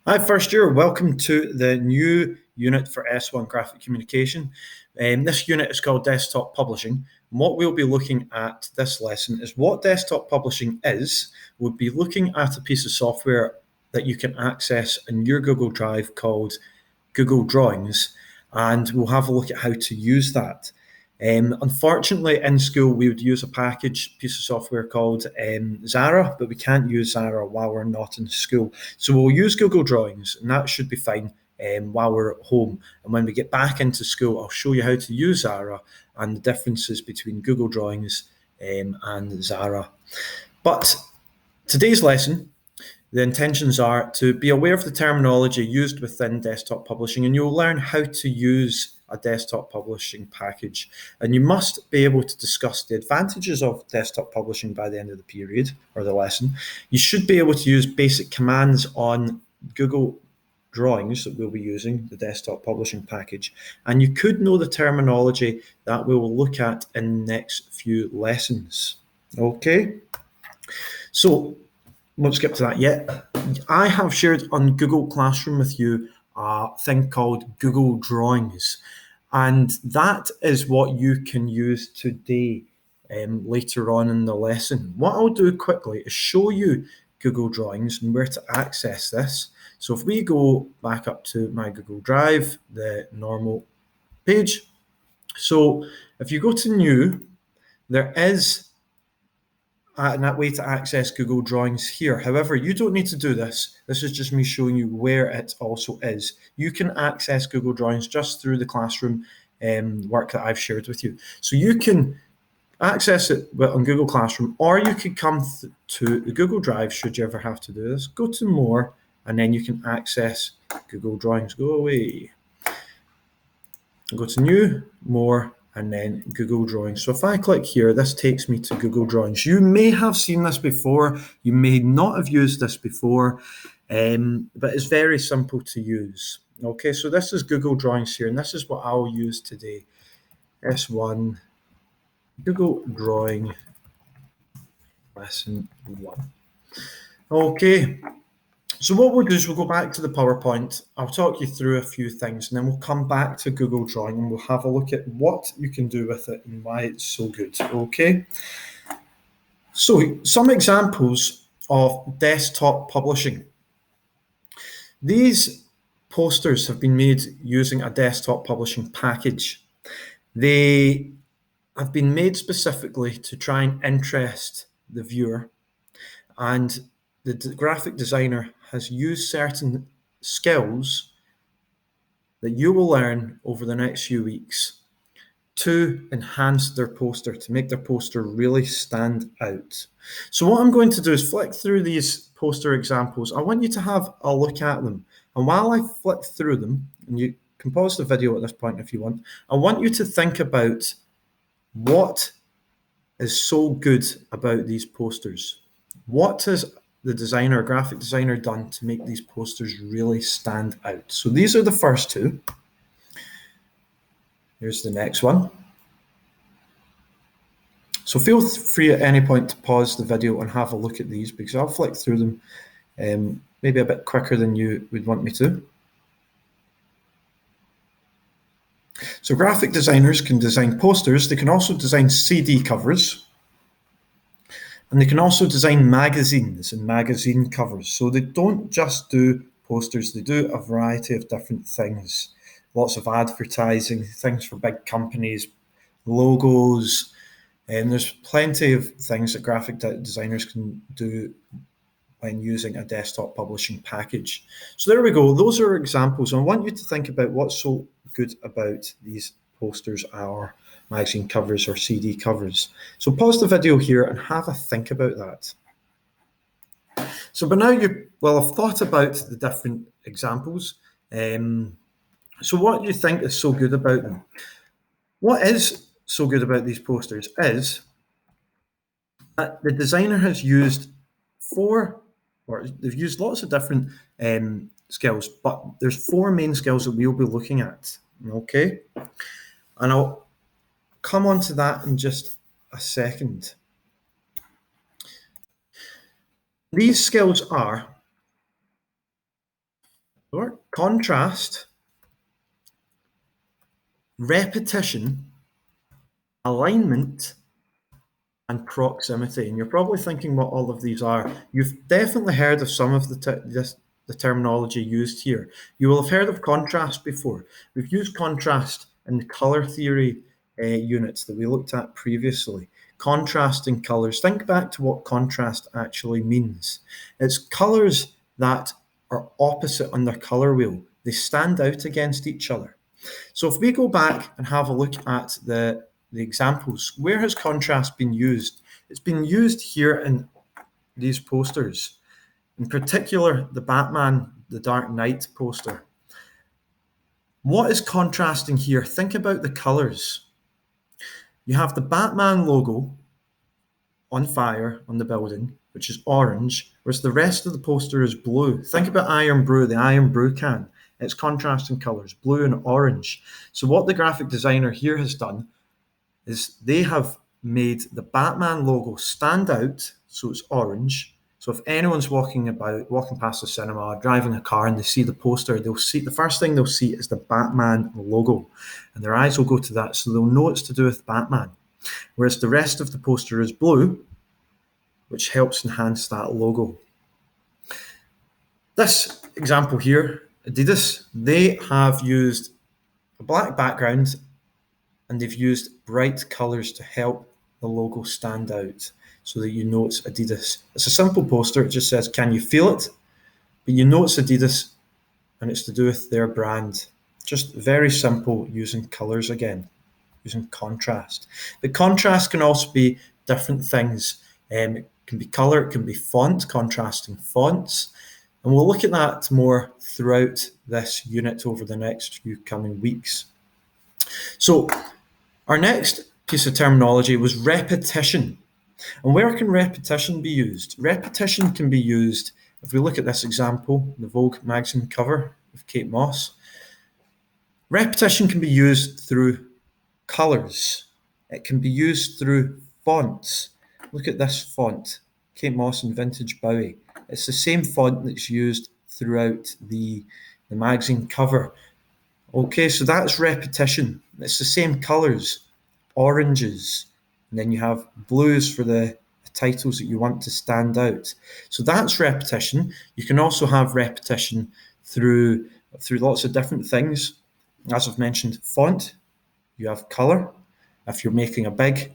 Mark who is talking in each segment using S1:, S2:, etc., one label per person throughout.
S1: Hi, first year. Welcome to the new unit for S1 Graphic Communication. This unit is called Desktop Publishing. And what we'll be looking at this lesson is what desktop publishing is. We'll be looking at a piece of software that you can access in your Google Drive called Google Drawings, and we'll have a look at how to use that. Unfortunately, in school, we would use a piece of software called Zara, but we can't use Zara while we're not in school. So we'll use Google Drawings, and that should be fine while we're at home. And when we get back into school, I'll show you how to use Zara and the differences between Google Drawings and Zara. But today's lesson, the intentions are to be aware of the terminology used within desktop publishing, and you'll learn how to use a desktop publishing package. And you must be able to discuss the advantages of desktop publishing by the end of the period or the lesson. You should be able to use basic commands on Google Drawings that we'll be using, the desktop publishing package. And you could know the terminology that we will look at in the next few lessons. Okay, so won't skip to that yet. I have shared on Google Classroom with you a thing called Google Drawings, and that is what you can use today later on in the lesson. What I'll do quickly is show you Google Drawings and where to access this. So if we go back up to my Google Drive, the normal page. So if you go to New, there is that way to access Google Drawings here. However, you don't need to do this. This is just me showing you where it also is. You can access Google Drawings just through the classroom work that I've shared with you. So you can access it on Google Classroom, or you could come to the Google Drive should you ever have to do this. Go to More, and then you can access Google Drawings. Go away. Go to New, More, and then Google Drawings. So if I click here, this takes me to Google Drawings. You may have seen this before, you may not have used this before, but it's very simple to use. Okay, so this is Google Drawings here, and this is what I'll use today. S1 Google Drawing Lesson 1. Okay. So what we'll do is we'll go back to the PowerPoint. I'll talk you through a few things, and then we'll come back to Google Drawing and we'll have a look at what you can do with it and why it's so good. Okay. So some examples of desktop publishing. These posters have been made using a desktop publishing package. They have been made specifically to try and interest the viewer, and the graphic designer has used certain skills that you will learn over the next few weeks to enhance their poster, to make their poster really stand out. So what I'm going to do is flick through these poster examples. I want you to have a look at them. And while I flick through them, and you can pause the video at this point if you want, I want you to think about what is so good about these posters. What has the graphic designer done to make these posters really stand out? So these are the first two. Here's the next one. So feel free at any point to pause the video and have a look at these, because I'll flick through them maybe a bit quicker than you would want me to. So graphic designers can design posters. They can also design CD covers. And they can also design magazines and magazine covers. So they don't just do posters, they do a variety of different things. Lots of advertising, things for big companies, logos, and there's plenty of things that graphic designers can do when using a desktop publishing package. So there we go. Those are examples. I want you to think about what's so good about these posters or magazine covers or CD covers. So pause the video here and have a think about that. So by now you will have thought about the different examples. So what do you think is so good about them? What is so good about these posters is that the designer has used they've used lots of different skills, but there's 4 main skills that we'll be looking at. Okay, and I'll come on to that in just a second. These skills are Or contrast, repetition, alignment, and proximity. And you're probably thinking what all of these are. You've definitely heard of some of the terminology used here. You will have heard of contrast before. We've used contrast in the color theory units that we looked at previously. Contrasting colors. Think back to what contrast actually means. It's colors that are opposite on their color wheel. They stand out against each other. So if we go back and have a look at the examples, where has contrast been used? It's been used here in these posters, in particular the Batman, the Dark Knight poster. What is contrasting here? Think about the colors. You have the Batman logo on fire on the building, which is orange, whereas the rest of the poster is blue. Think about Iron Brew, the Iron Brew can. It's contrasting colors, blue and orange. So what the graphic designer here has done is they have made the Batman logo stand out, so it's orange. So if anyone's walking past the cinema, driving a car, and they see the poster, they'll see the first thing they'll see is the Batman logo, and their eyes will go to that, so they'll know it's to do with Batman. Whereas the rest of the poster is blue, which helps enhance that logo. This example here, Adidas, they have used a black background and they've used bright colours to help the logo stand out so that you know it's Adidas. It's a simple poster, it just says, can you feel it? But you know it's Adidas and it's to do with their brand. Just very simple using colours again, using contrast. But contrast can also be different things. It can be colour, it can be font, contrasting fonts. And we'll look at that more throughout this unit over the next few coming weeks. So our next piece of terminology was repetition. And where can repetition be used? Repetition can be used, if we look at this example, the Vogue magazine cover of Kate Moss. Repetition can be used through colours. It can be used through fonts. Look at this font, Kate Moss and Vintage Bowie. It's the same font that's used throughout the magazine cover. Okay, so that's repetition. It's the same colours, oranges, and then you have blues for the titles that you want to stand out. So that's repetition. You can also have repetition through lots of different things. As I've mentioned, font, you have colour. If you're making a big,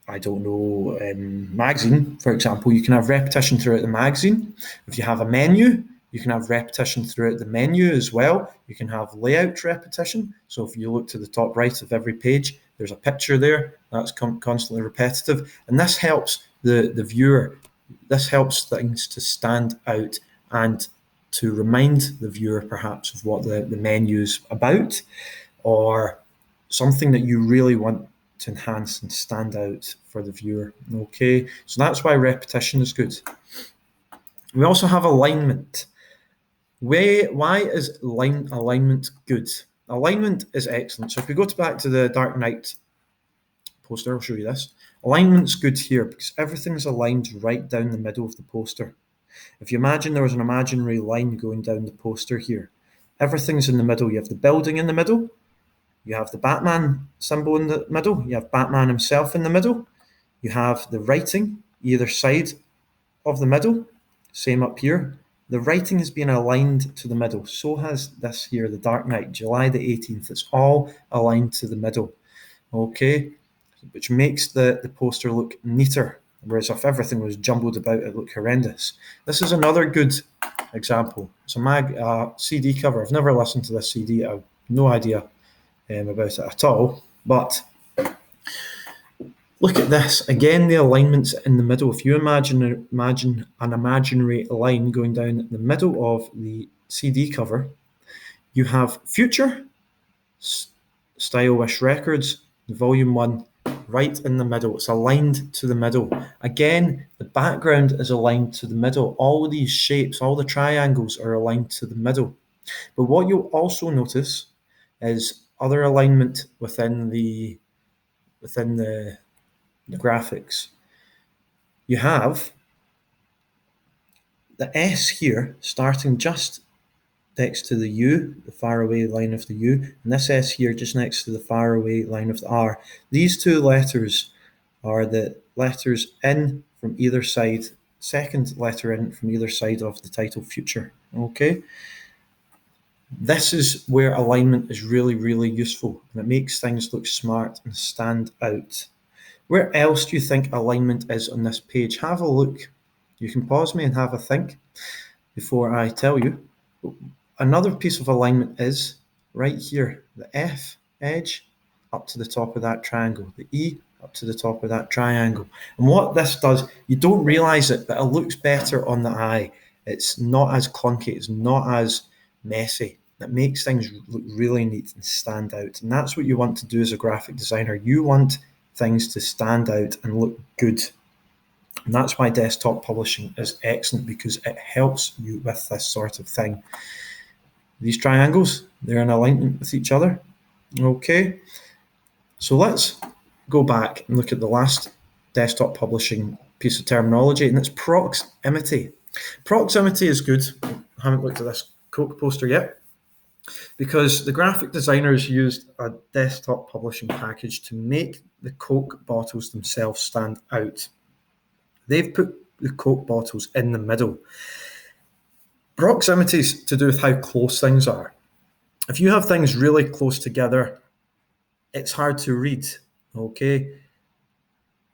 S1: magazine, for example, you can have repetition throughout the magazine. If you have a menu, you can have repetition throughout the menu as well. You can have layout repetition. So if you look to the top right of every page, there's a picture there that's constantly repetitive. And this helps the viewer. This helps things to stand out and to remind the viewer perhaps of what the menu's about, or something that you really want to enhance and stand out for the viewer. Okay, so that's why repetition is good. We also have alignment. Why is alignment good? Alignment is excellent. So if we go back to the Dark Knight poster, I'll show you this. Alignment's good here because everything's aligned right down the middle of the poster. If you imagine there was an imaginary line going down the poster here, everything's in the middle. You have the building in the middle, you have the Batman symbol in the middle, you have Batman himself in the middle, you have the writing either side of the middle, same up here. The writing has been aligned to the middle. So has this here, the Dark Knight, July the 18th. It's all aligned to the middle, okay? Which makes the poster look neater, whereas if everything was jumbled about, it looked horrendous. This is another good example. It's a CD cover. I've never listened to this CD. I have no idea about it at all, but look at this. Again, the alignment's in the middle. If you imagine an imaginary line going down the middle of the CD cover, you have Future, Stylish Records, Volume 1, right in the middle. It's aligned to the middle. Again, the background is aligned to the middle. All of these shapes, all the triangles are aligned to the middle. But what you'll also notice is other alignment within the graphics. You have the S here starting just next to the U, the faraway line of the U, and this S here just next to the faraway line of the R. These two letters are the letters in from either side, second letter in from either side of the title future. Okay? This is where alignment is really, really useful, and it makes things look smart and stand out. Where else do you think alignment is on this page? Have a look. You can pause me and have a think before I tell you. Another piece of alignment is right here, the F edge up to the top of that triangle, the E up to the top of that triangle. And what this does, you don't realize it, but it looks better on the eye. It's not as clunky, it's not as messy. It makes things look really neat and stand out. And that's what you want to do as a graphic designer. You want things to stand out and look good. And that's why desktop publishing is excellent, because it helps you with this sort of thing. These triangles, they're in alignment with each other. Okay, so let's go back and look at the last desktop publishing piece of terminology, and it's proximity. Proximity is good. I haven't looked at this Coke poster yet, because the graphic designers used a desktop publishing package to make the Coke bottles themselves stand out. They've put the Coke bottles in the middle. Proximity is to do with how close things are. If you have things really close together, it's hard to read, okay?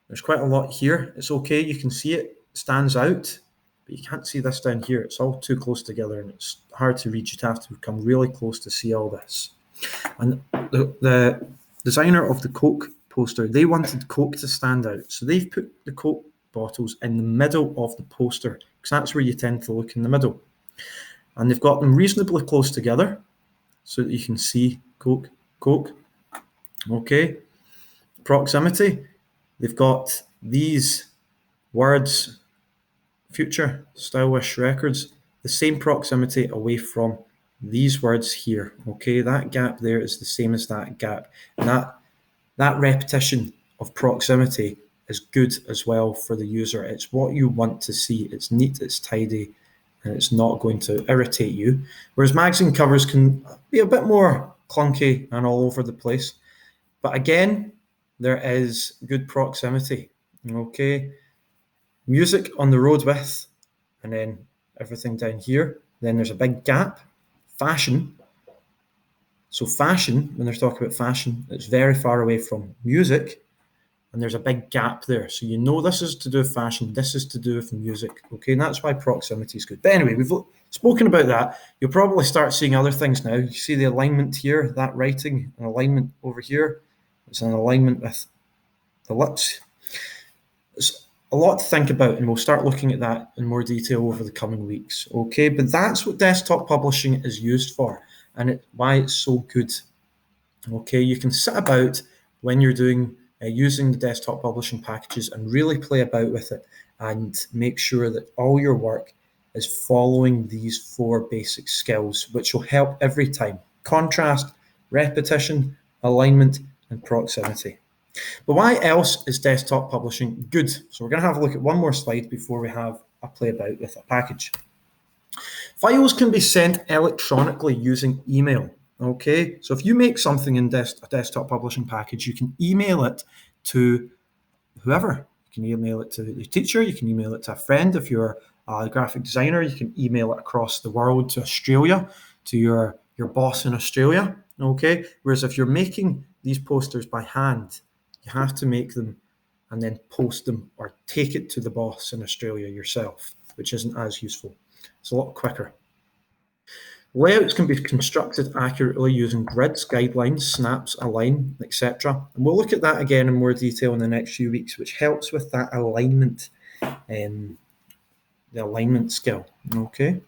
S1: There's quite a lot here. It's okay, you can see it stands out, but you can't see this down here. It's all too close together and it's hard to read. You'd have to come really close to see all this. And the designer of the Coke poster, they wanted Coke to stand out. So they've put the Coke bottles in the middle of the poster, because that's where you tend to look, in the middle. And they've got them reasonably close together so that you can see Coke, Coke. Okay. Proximity. They've got these words, future, Stylish Records, the same proximity away from these words here. Okay, that gap there is the same as that gap. And that repetition of proximity is good as well for the user. It's what you want to see. It's neat, it's tidy, and it's not going to irritate you. Whereas magazine covers can be a bit more clunky and all over the place. But again, there is good proximity. Okay. Music on the road with, and then everything down here. Then there's a big gap. Fashion. So fashion, when they're talking about fashion, it's very far away from music. And there's a big gap there. So you know this is to do with fashion, this is to do with music. Okay, and that's why proximity is good. But anyway, we've spoken about that. You'll probably start seeing other things now. You see the alignment here, that writing, an alignment over here. It's an alignment with the lips. It's a lot to think about, and we'll start looking at that in more detail over the coming weeks. Okay, but that's what desktop publishing is used for, and why it's so good. Okay, you can sit about when you're doing using the desktop publishing packages and really play about with it and make sure that all your work is following these 4 basic skills, which will help every time: contrast, repetition, alignment, and proximity. But why else is desktop publishing good? So we're going to have a look at one more slide before we have a play about with a package. Files can be sent electronically using email. Okay, so if you make something in a desktop publishing package, you can email it to whoever. You can email it to the teacher, you can email it to a friend. If you're a graphic designer, you can email it across the world to Australia, to your boss in Australia. Okay, whereas if you're making these posters by hand, you have to make them and then post them or take it to the boss in Australia yourself, which isn't as useful. It's a lot quicker. Layouts can be constructed accurately using grids, guidelines, snaps, align, etc. And we'll look at that again in more detail in the next few weeks, which helps with that alignment, the alignment skill. Okay.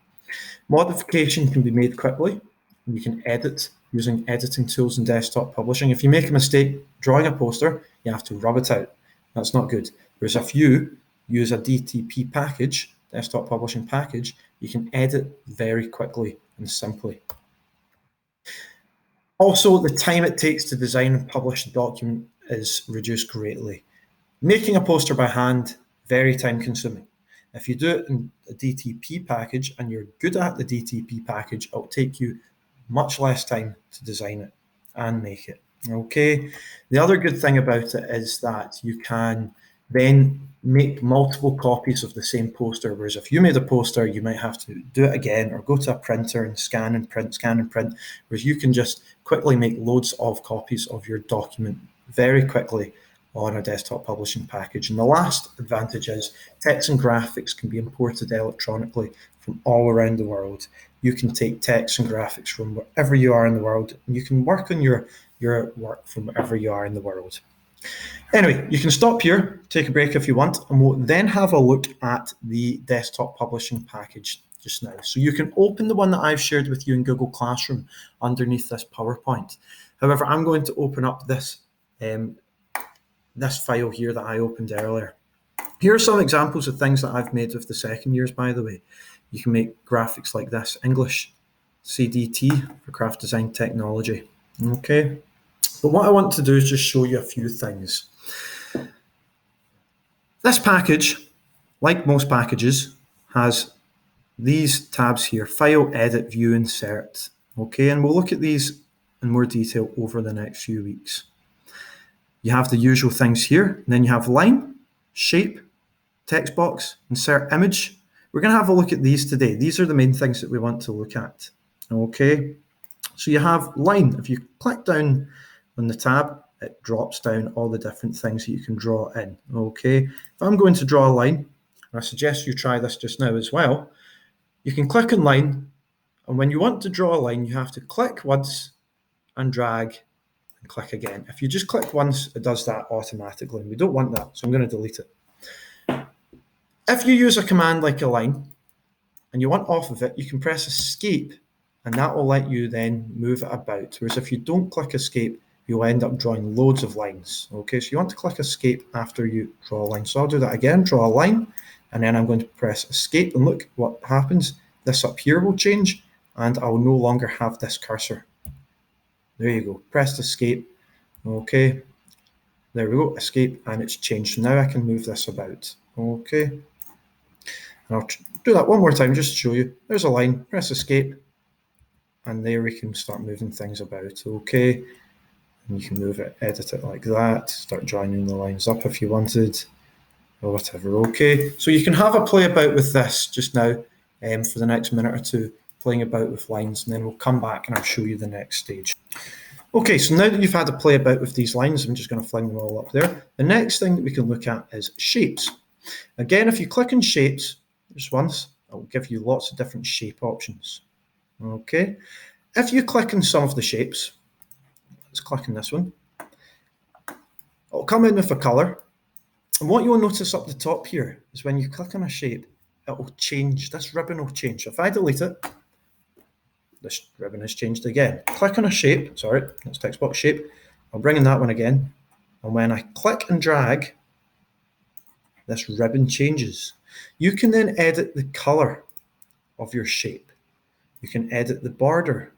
S1: Modification can be made quickly. You can edit using editing tools in desktop publishing. If you make a mistake drawing a poster, you have to rub it out. That's not good. Whereas if you use a DTP package, desktop publishing package, you can edit very quickly and simply. Also, the time it takes to design and publish the document is reduced greatly. Making a poster by hand, very time consuming. If you do it in a DTP package and you're good at the DTP package, it'll take you much less time to design it and make it. Okay. The other good thing about it is that you can then make multiple copies of the same poster. Whereas if you made a poster, you might have to do it again or go to a printer and scan and print, scan and print. Whereas you can just quickly make loads of copies of your document very quickly on a desktop publishing package. And the last advantage is text and graphics can be imported electronically from all around the world. You can take text and graphics from wherever you are in the world, and you can work on your work from wherever you are in the world. Anyway, you can stop here, take a break if you want, and we'll then have a look at the desktop publishing package just now. So you can open the one that I've shared with you in Google Classroom underneath this PowerPoint. However, I'm going to open up this file here that I opened earlier. Here are some examples of things that I've made with the second years, by the way. You can make graphics like this, English CDT for craft design technology. Okay. But what I want to do is just show you a few things. This package, like most packages, has these tabs here, File, Edit, View, Insert. Okay, and we'll look at these in more detail over the next few weeks. You have the usual things here, and then you have Line, Shape, Text Box, Insert Image. We're going to have a look at these today. These are the main things that we want to look at. Okay, so you have Line. If you click down on the tab, it drops down all the different things that you can draw in. Okay, if I'm going to draw a line, and I suggest you try this just now as well, you can click on line, and when you want to draw a line, you have to click once and drag and click again. If you just click once, it does that automatically, and we don't want that, so I'm going to delete it. If you use a command like a line and you want off of it, you can press escape, and that will let you then move it about. Whereas if you don't click escape, you'll end up drawing loads of lines. Okay, so you want to click escape after you draw a line. So I'll do that again, draw a line, and then I'm going to press escape, and look what happens. This up here will change, and I'll no longer have this cursor. There you go, pressed escape. Okay, there we go, escape, and it's changed. So now I can move this about. Okay, and I'll do that one more time just to show you. There's a line, press escape, and there we can start moving things about. Okay, and you can move it, edit it like that, start joining the lines up if you wanted, or whatever. Okay, so you can have a play about with this just now for the next minute or two, playing about with lines, and then we'll come back and I'll show you the next stage. Okay, so now that you've had a play about with these lines, I'm just going to fling them all up there. The next thing that we can look at is shapes. Again, if you click on shapes just once, it will give you lots of different shape options. Okay, if you click on some of the shapes, let's click on this one, it'll come in with a color. And what you'll notice up the top here is when you click on a shape, it will change. This ribbon will change. So if I delete it, this ribbon has changed again. Click on a shape, sorry, that's text box shape. I'll bring in that one again. And when I click and drag, this ribbon changes. You can then edit the color of your shape. You can edit the border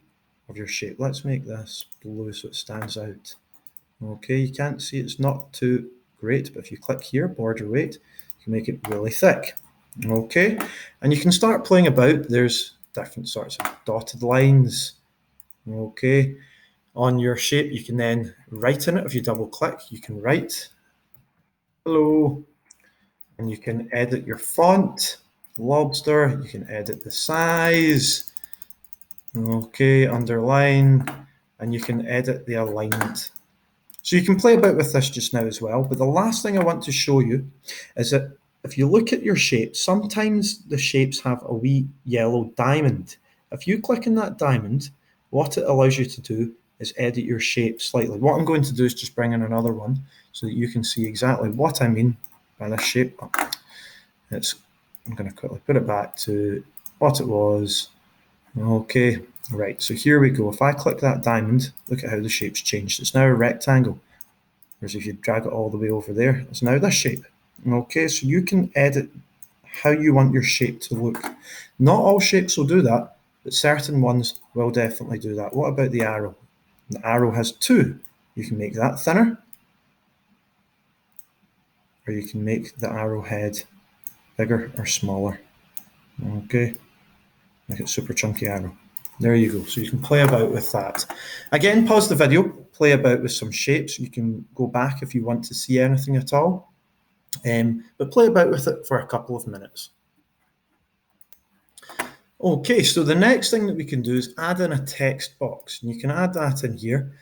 S1: of your shape. Let's make this blue so it stands out. Okay, you can't see, it's not too great, but if you click here, border weight, you can make it really thick. Okay, and you can start playing about. There's different sorts of dotted lines. Okay, on your shape, you can then write in it. If you double click, you can write hello, and you can edit your font, lobster, you can edit the size. Okay, underline, and you can edit the alignment. So you can play about with this just now as well. But the last thing I want to show you is that if you look at your shape, sometimes the shapes have a wee yellow diamond. If you click on that diamond, what it allows you to do is edit your shape slightly. What I'm going to do is just bring in another one so that you can see exactly what I mean by this shape. I'm going to quickly put it back to what it was. Okay, right, so here we go. If I click that diamond, look at how the shape's changed. It's now a rectangle. Whereas if you drag it all the way over there, it's now this shape. Okay, so you can edit how you want your shape to look. Not all shapes will do that, but certain ones will definitely do that. What about the arrow? The arrow has two. You can make that thinner, or you can make the arrowhead bigger or smaller. Okay, make it super chunky arrow. There you go. So you can play about with that. Again, pause the video, play about with some shapes. You can go back if you want to see anything at all. But play about with it for a couple of minutes. Okay, so the next thing that we can do is add in a text box. And you can add that in here.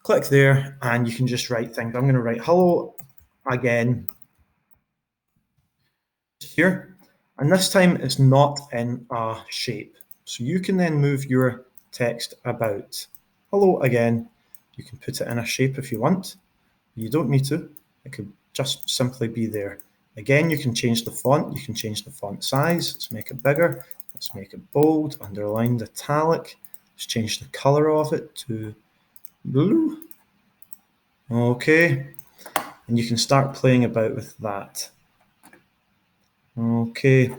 S1: Click there and you can just write things. I'm going to write hello again here. And this time it's not in a shape. So you can then move your text about. Hello again. You can put it in a shape if you want. You don't need to. It could just simply be there. Again, you can change the font. You can change the font size. Let's make it bigger. Let's make it bold, underlined, italic. Let's change the color of it to blue. Okay. And you can start playing about with that. Okay.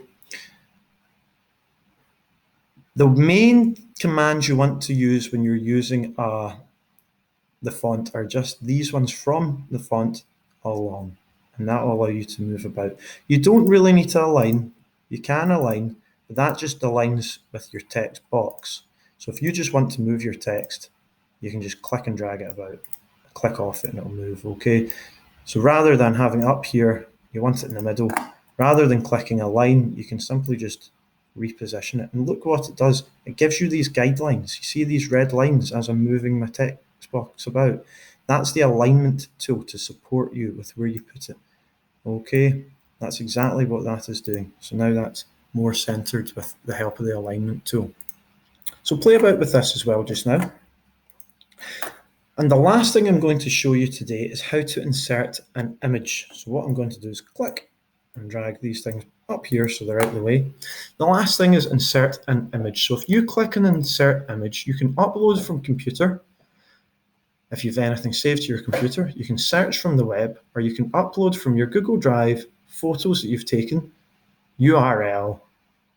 S1: The main commands you want to use when you're using the font are just these ones from the font along, and that will allow you to move about. You don't really need to align. You can align, but that just aligns with your text box. So if you just want to move your text, you can just click and drag it about, click off it and it'll move, okay? So rather than having it up here, you want it in the middle. Rather than clicking a line, you can simply just reposition it. And look what it does. It gives you these guidelines. You see these red lines as I'm moving my text box about. That's the alignment tool to support you with where you put it. Okay, that's exactly what that is doing. So now that's more centered with the help of the alignment tool. So play about with this as well just now. And the last thing I'm going to show you today is how to insert an image. So what I'm going to do is click and drag these things up here so they're out of the way. The last thing is insert an image. So if you click on insert image, you can upload from computer. If you've anything saved to your computer, you can search from the web, or you can upload from your Google Drive photos that you've taken, URL,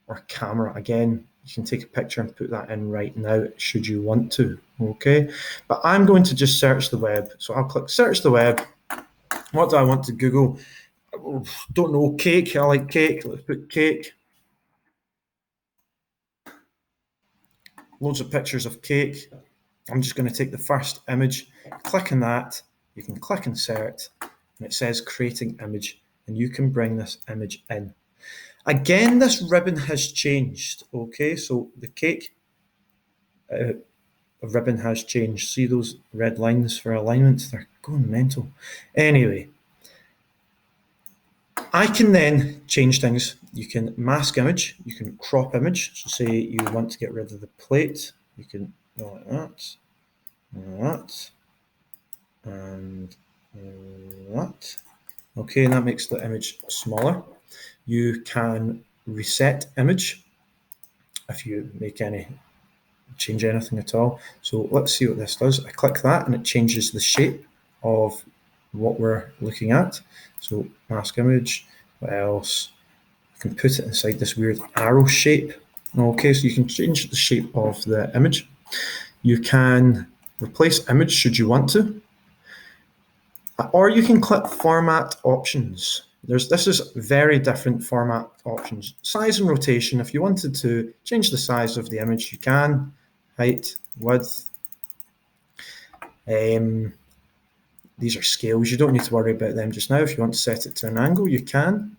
S1: or camera. Again, you can take a picture and put that in right now, should you want to, okay? But I'm going to just search the web. So I'll click search the web. What do I want to Google? Don't know, cake. I like cake. Let's put cake. Loads of pictures of cake. I'm just going to take the first image, click on that. You can click insert, and it says creating image, and you can bring this image in. Again, this ribbon has changed, okay? So the cake ribbon has changed. See those red lines for alignments? They're going mental. Anyway, I can then change things. You can mask image, you can crop image. So say you want to get rid of the plate, you can go like that, and that. Okay, and that makes the image smaller. You can reset image if you change anything at all. So let's see what this does. I click that and it changes the shape of what we're looking at. So mask image, what else? You can put it inside this weird arrow shape. Okay, so you can change the shape of the image. You can replace image should you want to. Or you can click format options. This is very different format options. Size and rotation. If you wanted to change the size of the image, you can. Height, width. These are scales. You don't need to worry about them just now. If you want to set it to an angle, you can.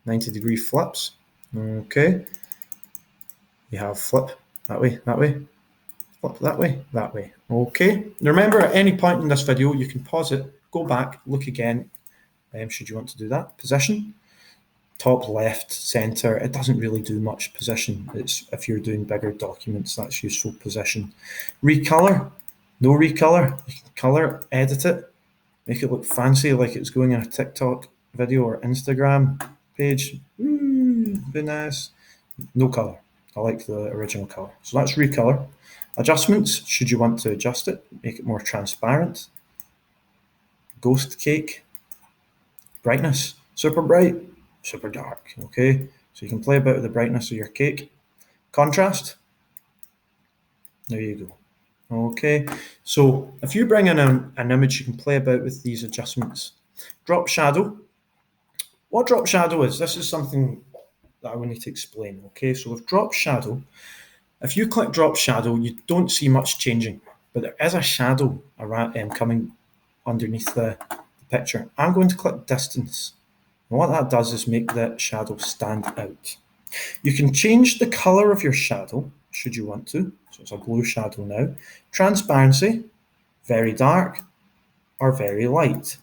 S1: 90-degree flips. Okay. You have flip that way, flip that way. Okay. Now remember, at any point in this video, you can pause it, go back, look again, should you want to do that. Position, top, left, center. It doesn't really do much position. It's if you're doing bigger documents, that's useful position. Recolor, no recolor. You can color, edit it, make it look fancy like it's going on a TikTok video or Instagram page. Be nice. No color. I like the original color. So that's recolor. Adjustments, should you want to adjust it, make it more transparent. Ghost cake. Brightness, super bright, super dark, okay? So you can play about with the brightness of your cake. Contrast, there you go. Okay, so if you bring in an image, you can play about with these adjustments. Drop shadow, What drop shadow is, this is something that I will need to explain. Okay, so with drop shadow, if you click drop shadow, you don't see much changing, but there is a shadow coming underneath the picture. I'm going to click distance. And what that does is make the shadow stand out. You can change the color of your shadow, should you want to. So it's a blue shadow now. Transparency, very dark or very light.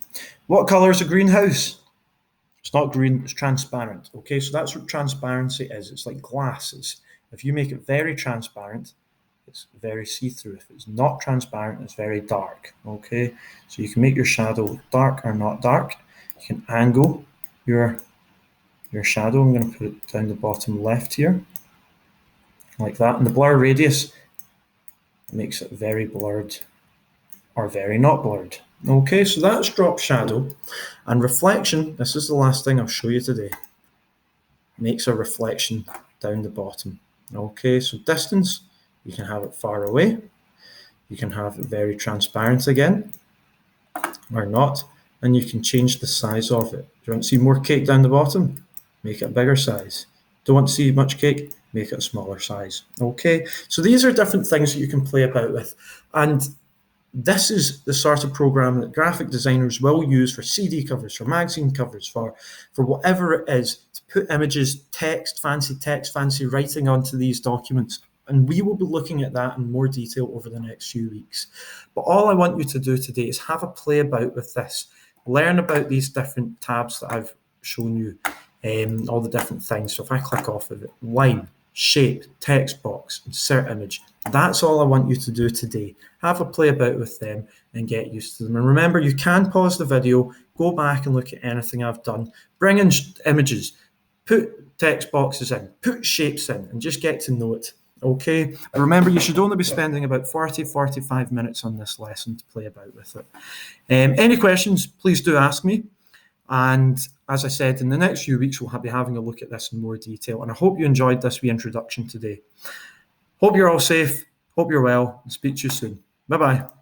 S1: What color is a greenhouse? It's not green, it's transparent. Okay, so that's what transparency is. It's like glasses. If you make it very transparent, it's very see-through. If it's not transparent, it's very dark. Okay, so you can make your shadow dark or not dark. You can angle your shadow. I'm going to put it down the bottom left here, like that. And the blur radius makes it very blurred or very not blurred. Okay, so that's drop shadow. And reflection, this is the last thing I'll show you today, makes a reflection down the bottom. Okay, so distance, you can have it far away. You can have it very transparent again, or not. And you can change the size of it. Do you want to see more cake down the bottom? Make it a bigger size. Don't want to see much cake? Make it a smaller size. Okay, so these are different things that you can play about with. And this is the sort of program that graphic designers will use for CD covers, for magazine covers, for whatever it is, to put images, text, fancy writing onto these documents. And we will be looking at that in more detail over the next few weeks. But all I want you to do today is have a play about with this. Learn about these different tabs that I've shown you, all the different things. So if I click off of it, line, shape, text box, insert image. That's all I want you to do today. Have a play about with them and get used to them. And remember, you can pause the video, go back and look at anything I've done, bring in images, put text boxes in, put shapes in, and just get to know it. Okay, and remember, you should only be spending about 40-45 minutes on this lesson to play about with it. Any questions, please do ask me. And as I said, in the next few weeks, we'll be having a look at this in more detail. And I hope you enjoyed this wee introduction today. Hope you're all safe. Hope you're well. And speak to you soon. Bye-bye.